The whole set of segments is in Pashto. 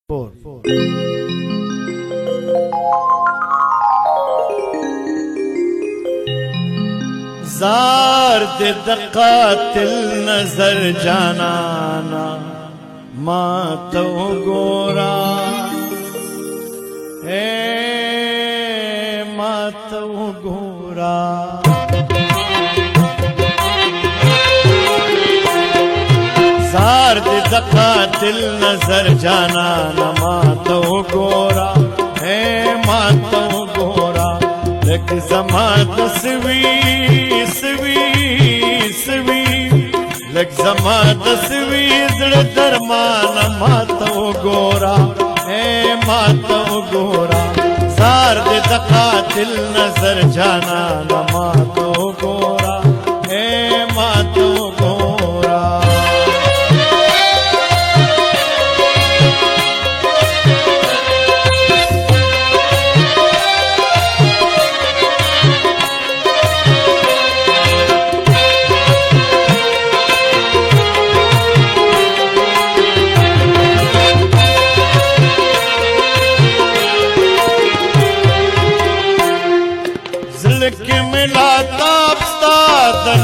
4 زار دے دقاتل نظر جانانا ما تو گورا اے ما تو گورا زار دے دقاتل نظر جانانا ما تو گورا اے ما تو گورا لگ زمان سوی لگ زمان سوی زڑ درمان ماتو گورا اے ماتو گورا زار دے دقاتل نظر جانا ماتو گورا اے ماتو گورا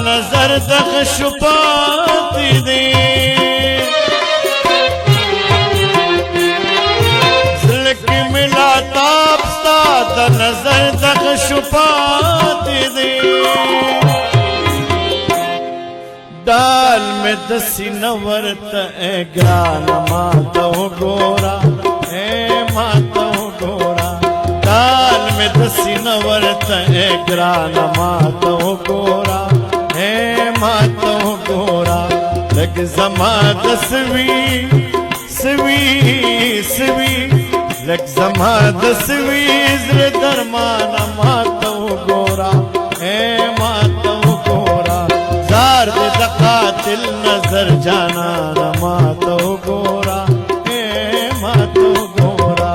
نظر دخ شپاتی دے زلک ملا تابستا دا نظر دخ شپاتی دے ڈال میں دسی نورت اے گرانا ماتو گورا اے ماتو گورا ڈال میں دسی نورت اے گرانا ماتو گورا اے ماتو گورا لگ زمان دسوی لگ زمان دسوی زر درمانا ماتو گورا اے ماتو گورا زار دے دقاتل نظر جانانا ماتو گورا اے ماتو گورا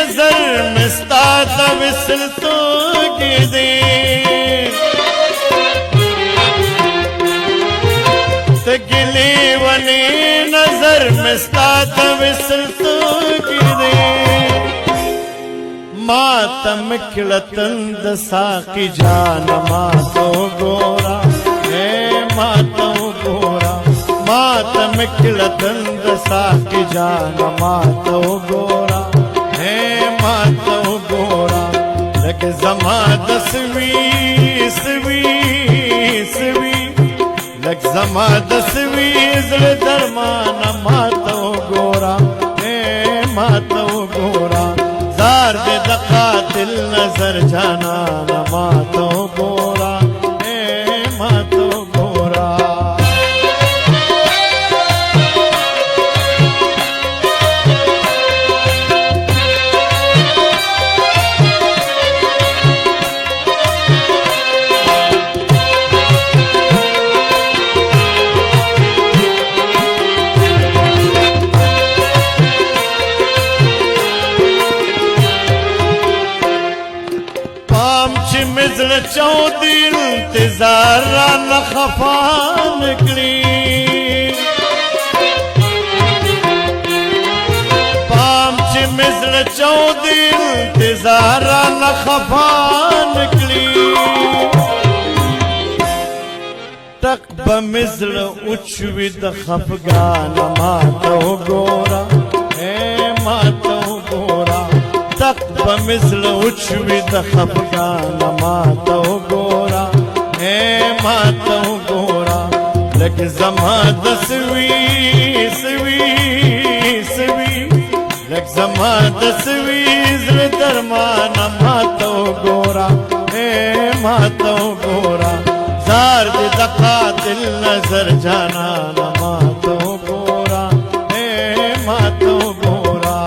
نظر مستا تا وصل تو گدے تگلی ونی نظر مستا تا وصل تو گدے ماتم کلتن دساقی جان ماتو گورا اے ماتو گورا ماتم کلتن دساقی جان ماتو گورا ماتو گورا لگ زمان دسوی لگ زمان دسوی زر درمان ماتو گورا اے ماتو گورا زار دے دقاتل نظر جانانا ماتو گورا اے ماتو گورا مزل چودی انتظار رانا خفا نکلی پام چی مزل چودی انتظار رانا خفا نکلی تک بمزل اچوی دا خفگانا ماتو گورا اے ماتو گورا تک بمزل اچوی دا خفگانا ماتو گورا اے ماتو گورا لگ زمان دسوی لگ زمان دسوی زر درمانا ماتو گورا اے ماتو گورا زار دے دقاتل نظر جانانا ماتو گورا اے ماتو گورا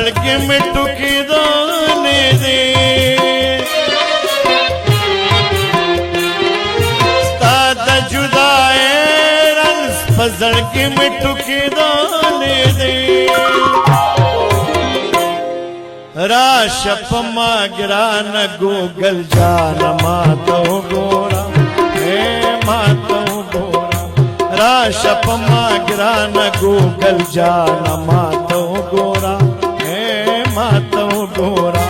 زړګي مې ټوکې دانې دي ستا د جدای رنځ په زړګي مې ټوکې دانې دي راشه په ما ګرانه ګوګل جانه ما ته وګوره ما ته وګوره راشه په ما ګرانه ګوګل جانه ما ته وګوره ما ته وګوره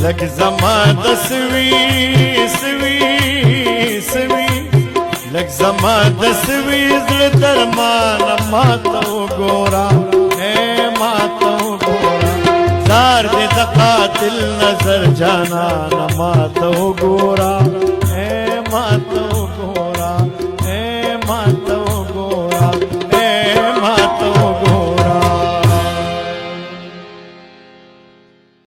لږ زما د سوي سوي سوي لږ زما د سوي زړه درمانه ما ته وګوره ما ته وګوره زار دې د قاتل نظر جانانه ما ته وګوره ما ته